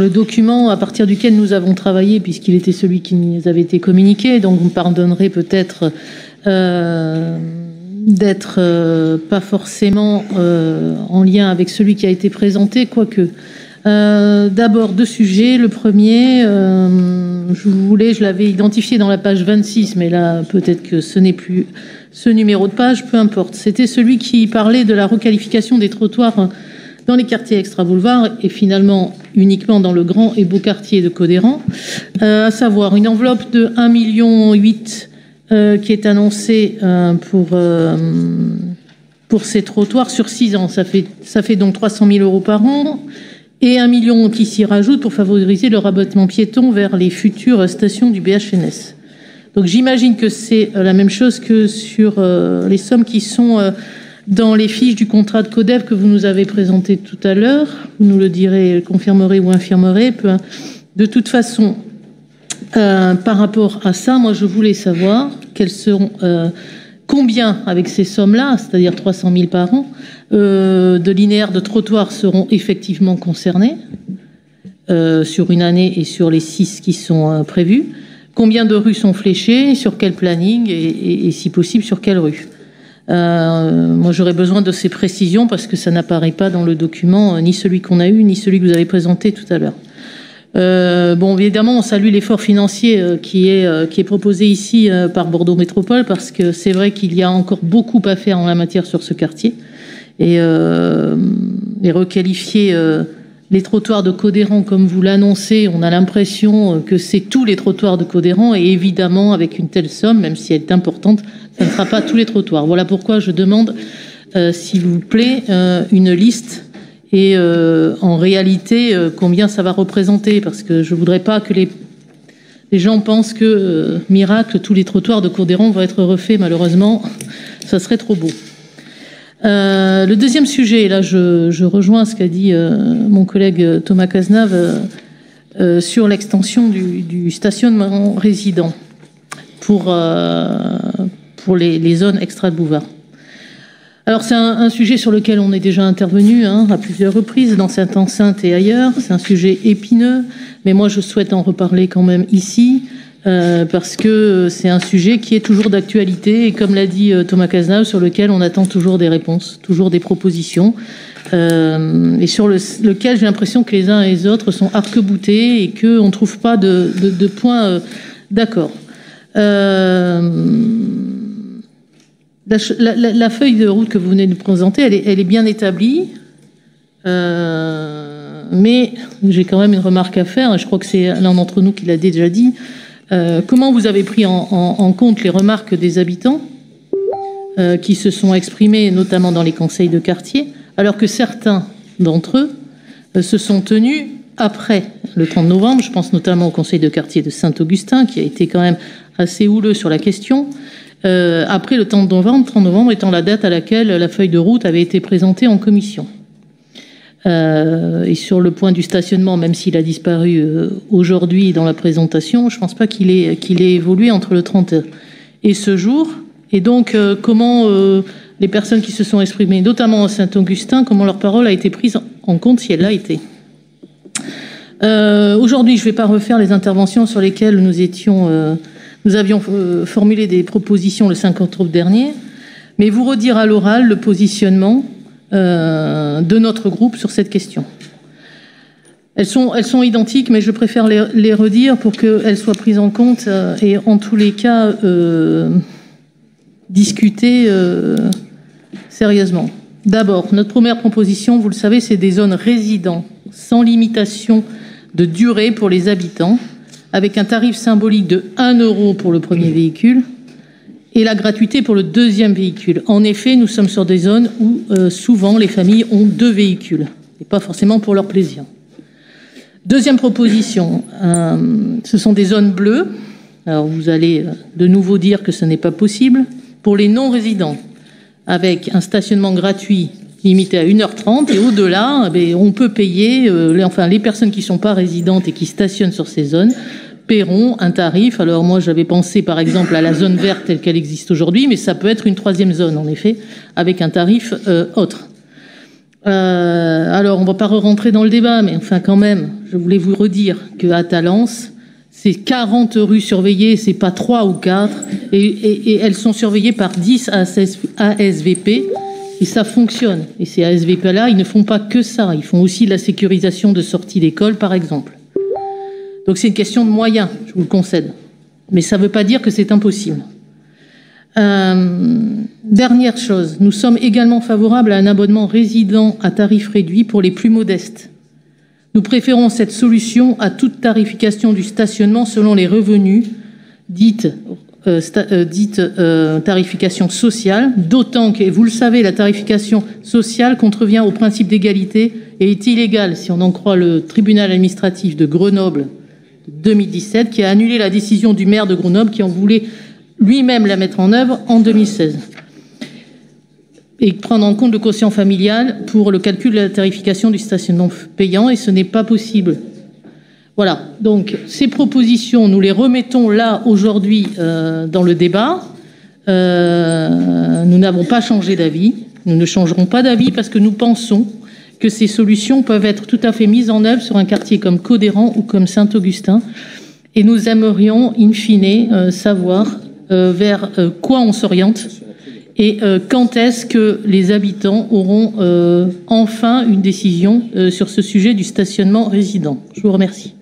Le document à partir duquel nous avons travaillé, puisqu'il était celui qui nous avait été communiqué, donc vous me pardonnerez peut-être d'être pas forcément en lien avec celui qui a été présenté, quoique. D'abord deux sujets. Le premier, je l'avais identifié dans la page 26, mais là peut-être que ce n'est plus ce numéro de page, peu importe. C'était celui qui parlait de la requalification des trottoirs dans les quartiers extra-boulevards et finalement uniquement dans le grand et beau quartier de Codéran, à savoir une enveloppe de 1,8 million qui est annoncée pour ces trottoirs sur 6 ans. Ça fait donc 300 000 € par an. Et 1 million qui s'y rajoute pour favoriser le rabattement piéton vers les futures stations du BHNS. Donc j'imagine que c'est la même chose que sur les sommes qui sont dans les fiches du contrat de Codev que vous nous avez présenté tout à l'heure. Vous nous le direz, confirmerez ou infirmerez. De toute façon, par rapport à ça, moi je voulais savoir quels seront... combien, avec ces sommes-là, c'est-à-dire 300 000 par an, de linéaires de trottoirs seront effectivement concernés sur une année et sur les 6 qui sont prévus? Combien de rues sont fléchées? Sur quel planning? Et si possible, sur quelle rue? Moi, j'aurais besoin de ces précisions parce que ça n'apparaît pas dans le document, ni celui qu'on a eu, ni celui que vous avez présenté tout à l'heure. Bon, évidemment, on salue l'effort financier qui est proposé ici par Bordeaux Métropole, parce que c'est vrai qu'il y a encore beaucoup à faire en la matière sur ce quartier. Et requalifier les trottoirs de Codéran comme vous l'annoncez, on a l'impression que c'est tous les trottoirs de Codéran, et évidemment, avec une telle somme, même si elle est importante, ça ne sera pas tous les trottoirs. Voilà pourquoi je demande, s'il vous plaît, une liste. Et en réalité, combien ça va représenter? Parce que je ne voudrais pas que les gens pensent que, miracle, tous les trottoirs de Codéran vont être refaits. Malheureusement, ça serait trop beau. Le deuxième sujet, et là je rejoins ce qu'a dit mon collègue Thomas Cazenave sur l'extension du stationnement résident pour les zones extra-boulevards. Alors c'est un sujet sur lequel on est déjà intervenu à plusieurs reprises dans cette enceinte et ailleurs. C'est un sujet épineux, mais moi je souhaite en reparler quand même ici parce que c'est un sujet qui est toujours d'actualité et comme l'a dit Thomas Cazenave, sur lequel on attend toujours des réponses, toujours des propositions et sur lequel j'ai l'impression que les uns et les autres sont arc-boutés et qu'on ne trouve pas de points d'accord. La feuille de route que vous venez de présenter, elle est bien établie, mais j'ai quand même une remarque à faire, je crois que c'est l'un d'entre nous qui l'a déjà dit. Comment vous avez pris en compte les remarques des habitants qui se sont exprimés, notamment dans les conseils de quartier, alors que certains d'entre eux se sont tenus après le 30 novembre, je pense notamment au conseil de quartier de Saint-Augustin, qui a été quand même assez houleux sur la question, après le 30 novembre étant la date à laquelle la feuille de route avait été présentée en commission. Et sur le point du stationnement, même s'il a disparu aujourd'hui dans la présentation, je ne pense pas qu'il ait évolué entre le 30 et ce jour. Et donc, comment les personnes qui se sont exprimées, notamment à Saint-Augustin, comment leur parole a été prise en compte, si elle l'a été. Aujourd'hui, je ne vais pas refaire les interventions sur lesquelles nous avions formulé des propositions le 5 octobre dernier, mais vous redire à l'oral le positionnement de notre groupe sur cette question. Elles sont identiques, mais je préfère les redire pour qu'elles soient prises en compte et en tous les cas discutées sérieusement. D'abord, notre première proposition, vous le savez, c'est des zones résidents sans limitation de durée pour les habitants, avec un tarif symbolique de 1 € pour le premier véhicule et la gratuité pour le deuxième véhicule. En effet, nous sommes sur des zones où souvent les familles ont 2 véhicules, et pas forcément pour leur plaisir. Deuxième proposition, ce sont des zones bleues. Alors vous allez de nouveau dire que ce n'est pas possible. Pour les non-résidents, avec un stationnement gratuit limité à 1h30 et au-delà, on peut payer, les personnes qui ne sont pas résidentes et qui stationnent sur ces zones paieront un tarif. Alors moi j'avais pensé par exemple à la zone verte telle qu'elle existe aujourd'hui, mais ça peut être une 3e zone en effet, avec un tarif autre. Alors, on ne va pas rentrer dans le débat, mais enfin quand même, je voulais vous redire qu'à Talence, c'est 40 rues surveillées, c'est pas 3 ou 4, et elles sont surveillées par 10 ASVP, et ça fonctionne. Et ces ASVP-là, ils ne font pas que ça, ils font aussi de la sécurisation de sortie d'école, par exemple. Donc c'est une question de moyens, je vous le concède. Mais ça ne veut pas dire que c'est impossible. Dernière chose, nous sommes également favorables à un abonnement résident à tarif réduit pour les plus modestes. Nous préférons cette solution à toute tarification du stationnement selon les revenus, dite tarification sociale, d'autant que, vous le savez, la tarification sociale contrevient au principe d'égalité et est illégale, si on en croit le tribunal administratif de Grenoble de 2017, qui a annulé la décision du maire de Grenoble qui en voulait lui-même la mettre en œuvre en 2016. Et prendre en compte le quotient familial pour le calcul de la tarification du stationnement payant, et ce n'est pas possible. Voilà, donc ces propositions, nous les remettons là aujourd'hui dans le débat. Nous n'avons pas changé d'avis, nous ne changerons pas d'avis parce que nous pensons que ces solutions peuvent être tout à fait mises en œuvre sur un quartier comme Cauderan ou comme Saint-Augustin. Et nous aimerions, in fine, savoir vers quoi on s'oriente et quand est-ce que les habitants auront enfin une décision sur ce sujet du stationnement résident. Je vous remercie.